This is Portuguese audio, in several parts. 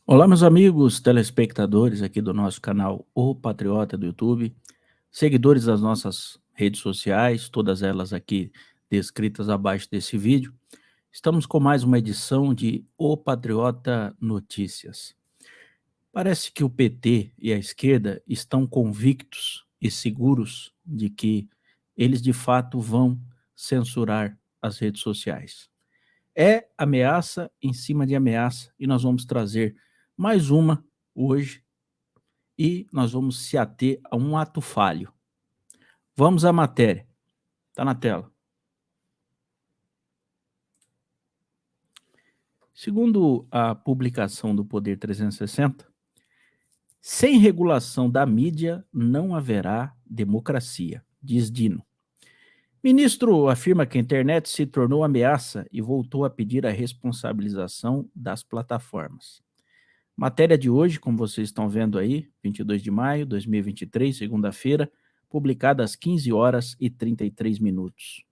Olá, meus amigos telespectadores aqui do nosso canal O Patriota do YouTube, seguidores das nossas redes sociais, todas elas aqui descritas abaixo desse vídeo. Estamos com mais uma edição de O Patriota Notícias. Parece que o PT e a esquerda estão convictos e seguros de que eles de fato vão censurar as redes sociais. É ameaça em cima de ameaça e nós vamos trazer mais uma hoje e nós vamos se ater a um ato falho. Vamos à matéria. Está na tela. Segundo a publicação do Poder 360, sem regulação da mídia não haverá democracia, diz Dino. Ministro afirma que a internet se tornou ameaça e voltou a pedir a responsabilização das plataformas. Matéria de hoje, como vocês estão vendo aí, 22 de maio de 2023, segunda-feira, publicada às 15 horas e 33 minutos.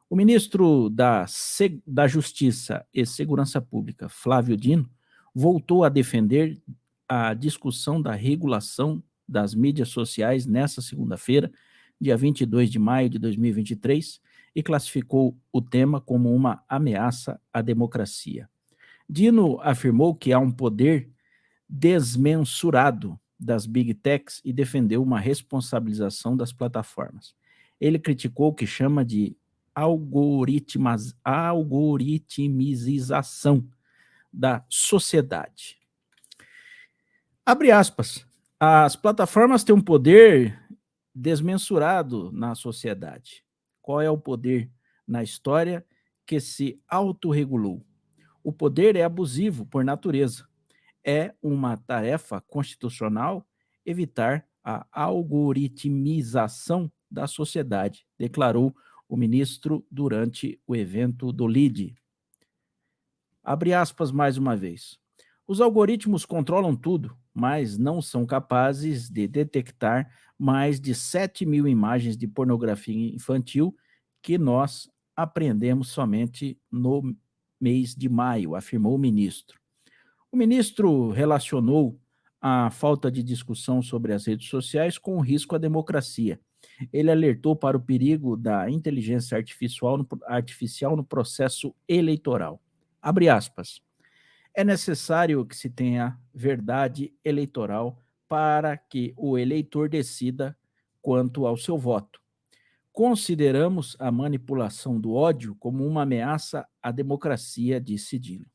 O ministro da Justiça e Segurança Pública, Flávio Dino, voltou a defender a discussão da regulação das mídias sociais nesta segunda-feira, dia 22 de maio de 2023, e classificou o tema como uma ameaça à democracia. Dino afirmou que há um poder desmensurado das big techs e defendeu uma responsabilização das plataformas. Ele criticou o que chama de algoritmização da sociedade. Abre aspas. As plataformas têm um poder desmensurado na sociedade. Qual é o poder na história que se autorregulou? O poder é abusivo por natureza. É uma tarefa constitucional evitar a algoritmização da sociedade, declarou o ministro durante o evento do LIDE. Abre aspas mais uma vez. Os algoritmos controlam tudo, mas não são capazes de detectar mais de 7 mil imagens de pornografia infantil que nós apreendemos somente no mês de maio, afirmou o ministro. O ministro relacionou a falta de discussão sobre as redes sociais com o risco à democracia. Ele alertou para o perigo da inteligência artificial no processo eleitoral. Abre aspas. É necessário que se tenha verdade eleitoral para que o eleitor decida quanto ao seu voto. Consideramos a manipulação do ódio como uma ameaça à democracia, disse Dino.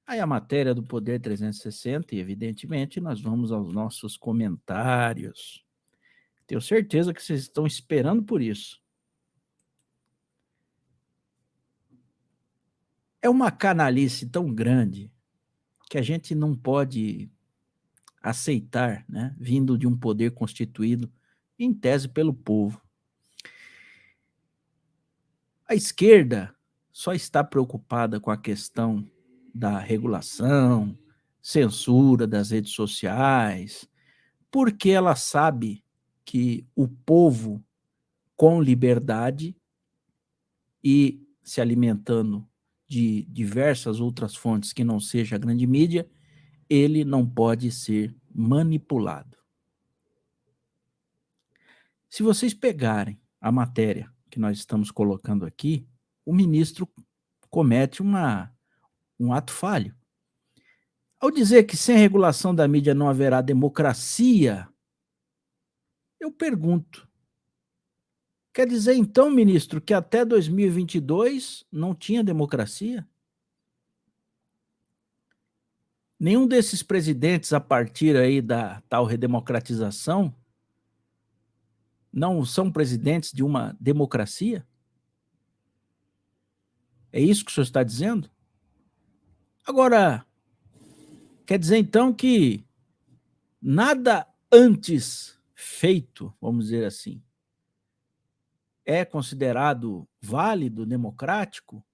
Aí a matéria do Poder 360 e, evidentemente, nós vamos aos nossos comentários. Tenho certeza que vocês estão esperando por isso. É uma canalice tão grande que a gente não pode aceitar, né, vindo de um poder constituído, em tese, pelo povo. A esquerda só está preocupada com a questão da regulação, censura das redes sociais, porque ela sabe que o povo, com liberdade e se alimentando de diversas outras fontes que não seja a grande mídia, ele não pode ser manipulado. Se vocês pegarem a matéria que nós estamos colocando aqui, o ministro comete um ato falho. Ao dizer que sem regulação da mídia não haverá democracia, eu pergunto, quer dizer então, ministro, que até 2022 não tinha democracia? Nenhum desses presidentes, a partir aí da tal redemocratização, não são presidentes de uma democracia? É isso que o senhor está dizendo? Agora, quer dizer então que nada antes feito, vamos dizer assim, é considerado válido, democrático?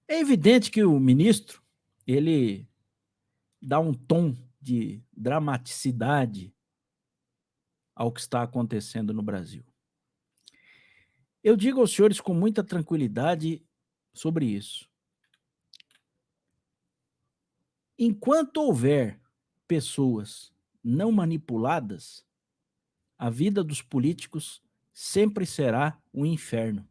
É evidente que o ministro, ele dá um tom de dramaticidade ao que está acontecendo no Brasil. Eu digo aos senhores com muita tranquilidade sobre isso. Enquanto houver pessoas não manipuladas, a vida dos políticos sempre será um inferno.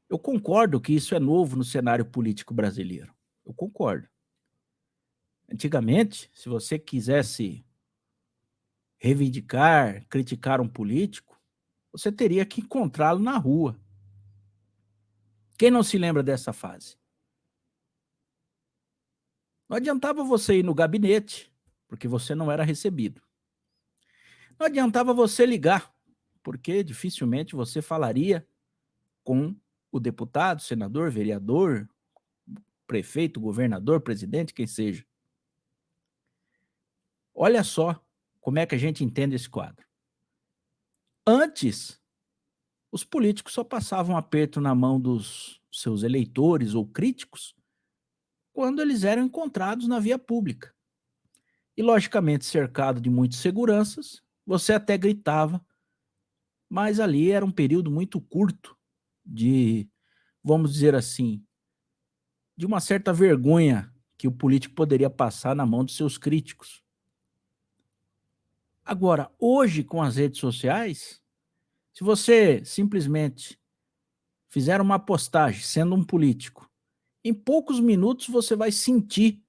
Eu concordo que isso é novo no cenário político brasileiro. Eu concordo. Antigamente, se você quisesse reivindicar, criticar um político, você teria que encontrá-lo na rua. Quem não se lembra dessa fase? Não adiantava você ir no gabinete, porque você não era recebido. Não adiantava você ligar, porque dificilmente você falaria com o deputado, senador, vereador, prefeito, governador, presidente, quem seja. Olha só como é que a gente entende esse quadro. Antes, os políticos só passavam aperto na mão dos seus eleitores ou críticos quando eles eram encontrados na via pública. E, logicamente, cercado de muitas seguranças, você até gritava, mas ali era um período muito curto de, vamos dizer assim, de uma certa vergonha que o político poderia passar na mão dos seus críticos. Agora, hoje, com as redes sociais, se você simplesmente fizer uma postagem sendo um político, em poucos minutos você vai sentir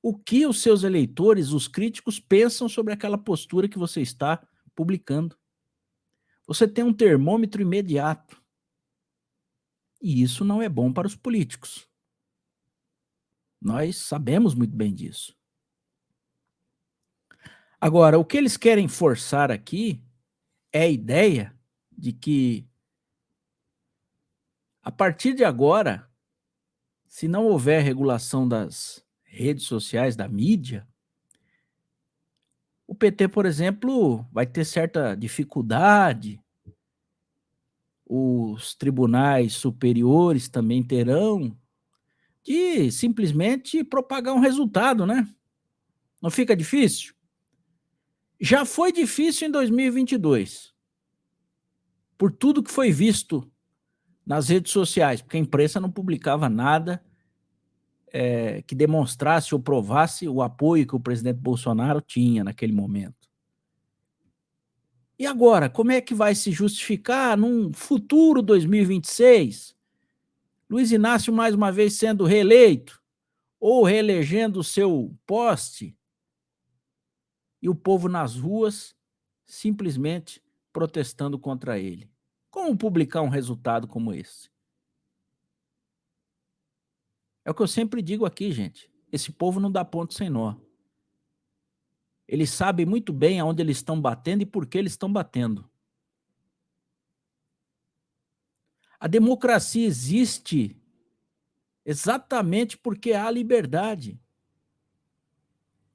o que os seus eleitores, os críticos, pensam sobre aquela postura que você está publicando. Você tem um termômetro imediato. E isso não é bom para os políticos. Nós sabemos muito bem disso. Agora, o que eles querem forçar aqui é a ideia de que, a partir de agora, se não houver regulação das redes sociais, da mídia, o PT, por exemplo, vai ter certa dificuldade, os tribunais superiores também terão, de simplesmente propagar um resultado, né? Não fica difícil? Já foi difícil em 2022, por tudo que foi visto nas redes sociais, porque a imprensa não publicava nada que demonstrasse ou provasse o apoio que o presidente Bolsonaro tinha naquele momento. E agora, como é que vai se justificar num futuro 2026? Luiz Inácio mais uma vez sendo reeleito ou reelegendo o seu poste e o povo nas ruas simplesmente protestando contra ele. Como publicar um resultado como esse? É o que eu sempre digo aqui, gente. Esse povo não dá ponto sem nó. Eles sabem muito bem aonde eles estão batendo e por que eles estão batendo. A democracia existe exatamente porque há liberdade.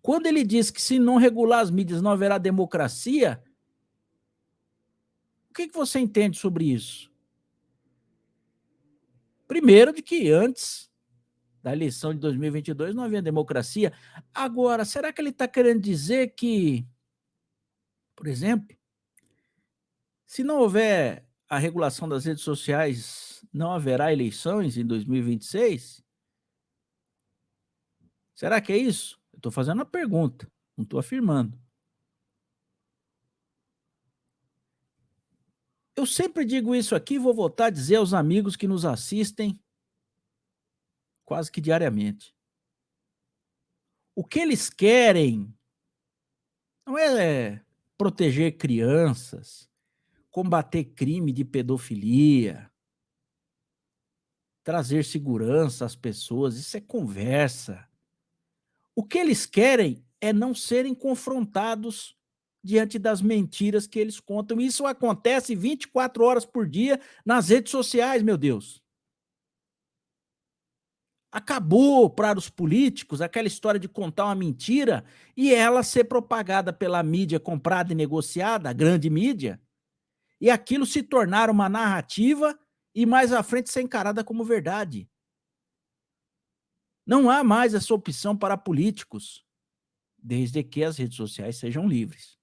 Quando ele diz que se não regular as mídias não haverá democracia, o que você entende sobre isso? Primeiro, de que antes da eleição de 2022 não havia democracia. Agora, será que ele está querendo dizer que, por exemplo, se não houver a regulação das redes sociais, não haverá eleições em 2026? Será que é isso? Eu estou fazendo uma pergunta, não estou afirmando. Eu sempre digo isso aqui e vou voltar a dizer aos amigos que nos assistem quase que diariamente. O que eles querem não é proteger crianças, combater crime de pedofilia, trazer segurança às pessoas, isso é conversa. O que eles querem é não serem confrontados diante das mentiras que eles contam. Isso acontece 24 horas por dia nas redes sociais, meu Deus. Acabou para os políticos aquela história de contar uma mentira e ela ser propagada pela mídia comprada e negociada, a grande mídia, e aquilo se tornar uma narrativa e mais à frente ser encarada como verdade. Não há mais essa opção para políticos, desde que as redes sociais sejam livres.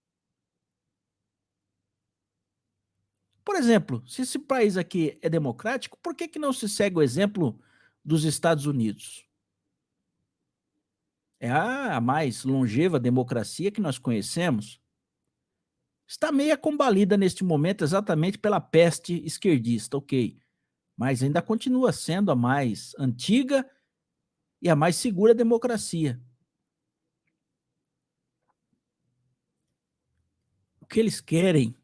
Por exemplo, se esse país aqui é democrático, por que não se segue o exemplo dos Estados Unidos? é a mais longeva democracia que nós conhecemos, está meia combalida neste momento exatamente pela peste esquerdista, ok, mas ainda continua sendo a mais antiga e a mais segura democracia. O que eles querem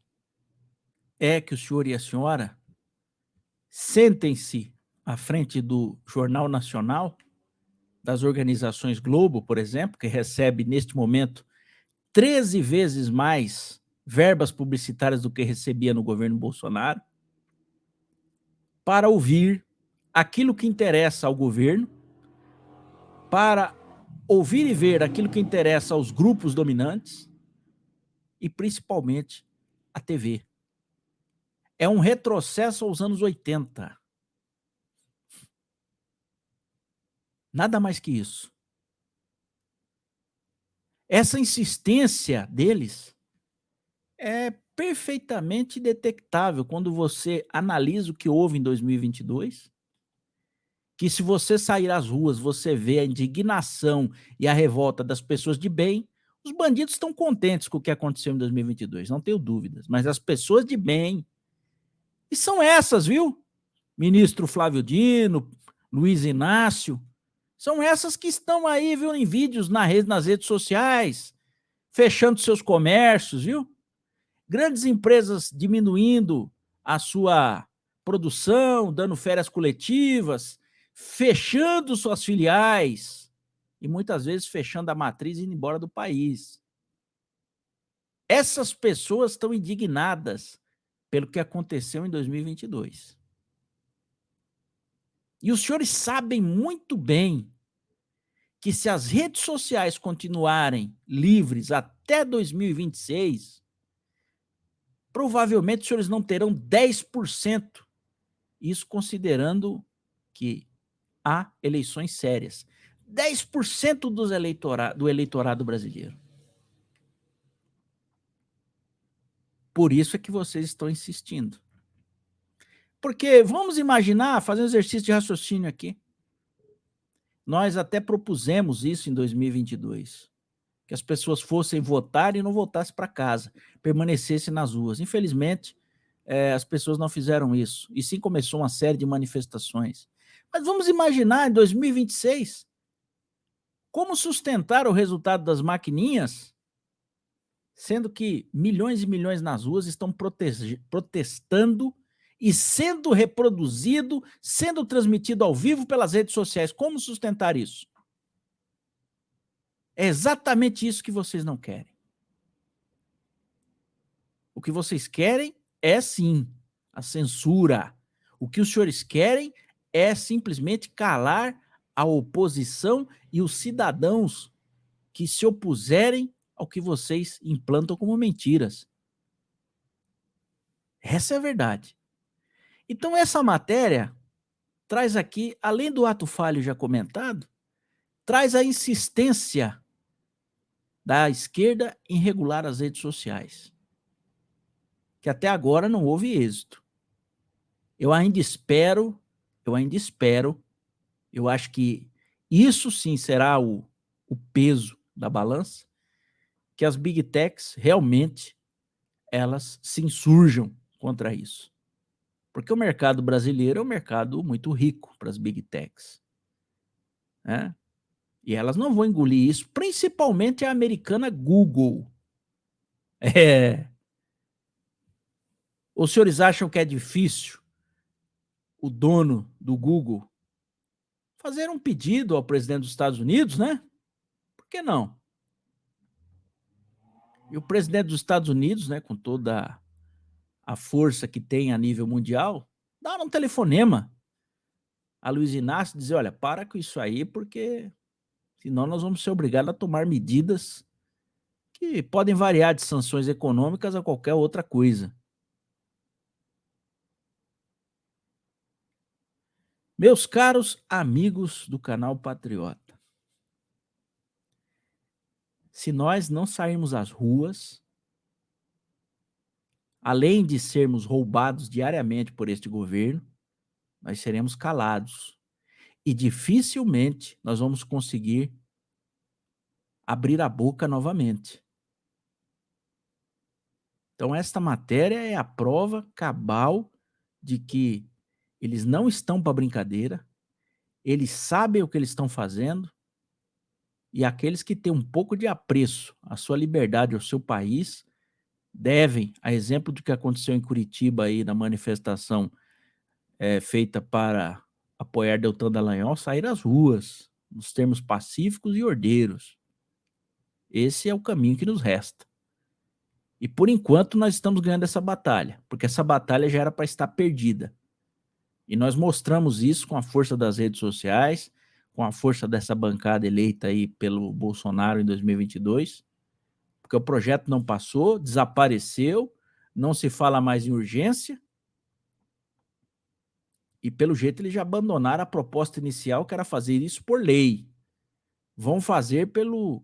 é que o senhor e a senhora sentem-se à frente do Jornal Nacional, das organizações Globo, por exemplo, que recebe neste momento 13 vezes mais verbas publicitárias do que recebia no governo Bolsonaro, para ouvir aquilo que interessa ao governo, para ouvir e ver aquilo que interessa aos grupos dominantes e principalmente a TV. É um retrocesso aos anos 80. Nada mais que isso. Essa insistência deles é perfeitamente detectável quando você analisa o que houve em 2022, que se você sair às ruas, você vê a indignação e a revolta das pessoas de bem. Os bandidos estão contentes com o que aconteceu em 2022, não tenho dúvidas, mas as pessoas de bem, e são essas, viu? Ministro Flávio Dino, Luiz Inácio, são essas que estão aí, viu, em vídeos nas redes sociais, fechando seus comércios, viu? Grandes empresas diminuindo a sua produção, dando férias coletivas, fechando suas filiais e muitas vezes fechando a matriz e indo embora do país. Essas pessoas estão indignadas pelo que aconteceu em 2022. E os senhores sabem muito bem que se as redes sociais continuarem livres até 2026, provavelmente os senhores não terão 10%. Isso considerando que há eleições sérias. 10% do eleitorado brasileiro. Por isso é que vocês estão insistindo. Porque vamos imaginar, fazer um exercício de raciocínio aqui. Nós até propusemos isso em 2022, que as pessoas fossem votar e não voltassem para casa, permanecessem nas ruas. Infelizmente, as pessoas não fizeram isso, e sim começou uma série de manifestações. Mas vamos imaginar, em 2026, como sustentar o resultado das maquininhas, sendo que milhões e milhões nas ruas estão protestando e sendo reproduzido, sendo transmitido ao vivo pelas redes sociais. Como sustentar isso? É exatamente isso que vocês não querem. O que vocês querem é, sim, a censura. O que os senhores querem é simplesmente calar a oposição e os cidadãos que se opuserem ao que vocês implantam como mentiras. Essa é a verdade. Então, essa matéria traz aqui, além do ato falho já comentado, traz a insistência da esquerda em regular as redes sociais, que até agora não houve êxito. Eu ainda espero, eu acho que isso sim será o peso da balança, que as big techs realmente elas se insurjam contra isso. Porque o mercado brasileiro é um mercado muito rico para as big techs, né? E elas não vão engolir isso, principalmente a americana Google. É. Os senhores acham que é difícil o dono do Google fazer um pedido ao presidente dos Estados Unidos, né? Por que não? E o presidente dos Estados Unidos, né, com toda a força que tem a nível mundial, dá um telefonema a Luiz Inácio e dizer, olha, para com isso aí, porque senão nós vamos ser obrigados a tomar medidas que podem variar de sanções econômicas a qualquer outra coisa. Meus caros amigos do canal Patriota, se nós não sairmos às ruas, além de sermos roubados diariamente por este governo, nós seremos calados. E dificilmente nós vamos conseguir abrir a boca novamente. Então, esta matéria é a prova cabal de que eles não estão para brincadeira, eles sabem o que eles estão fazendo, e aqueles que têm um pouco de apreço à sua liberdade, ao seu país, devem, a exemplo do que aconteceu em Curitiba aí na manifestação feita para apoiar Deltan Dallagnol, sair às ruas, nos termos pacíficos e ordeiros. Esse é o caminho que nos resta. E por enquanto nós estamos ganhando essa batalha, porque essa batalha já era para estar perdida. E nós mostramos isso com a força das redes sociais, com a força dessa bancada eleita aí pelo Bolsonaro em 2022, porque o projeto não passou, desapareceu, não se fala mais em urgência, e pelo jeito eles já abandonaram a proposta inicial, que era fazer isso por lei. Vão fazer pelo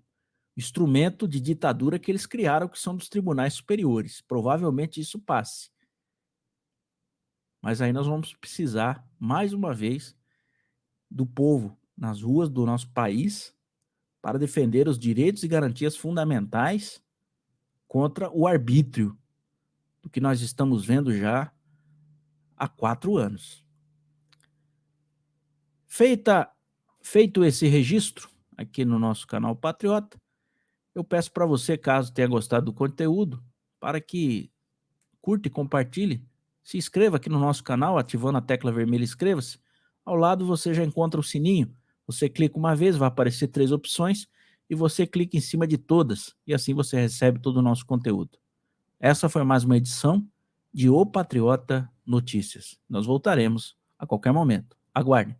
instrumento de ditadura que eles criaram, que são dos tribunais superiores. Provavelmente isso passe. Mas aí nós vamos precisar, mais uma vez, do povo nas ruas do nosso país para defender os direitos e garantias fundamentais contra o arbítrio do que nós estamos vendo já há 4 anos. Feito esse registro aqui no nosso canal Patriota, eu peço para você, caso tenha gostado do conteúdo, para que curta e compartilhe, se inscreva aqui no nosso canal, ativando a tecla vermelha inscreva-se. Ao lado você já encontra o sininho, você clica uma vez, vai aparecer 3 opções, e você clica em cima de todas, e assim você recebe todo o nosso conteúdo. Essa foi mais uma edição de O Patriota Notícias. Nós voltaremos a qualquer momento. Aguarde.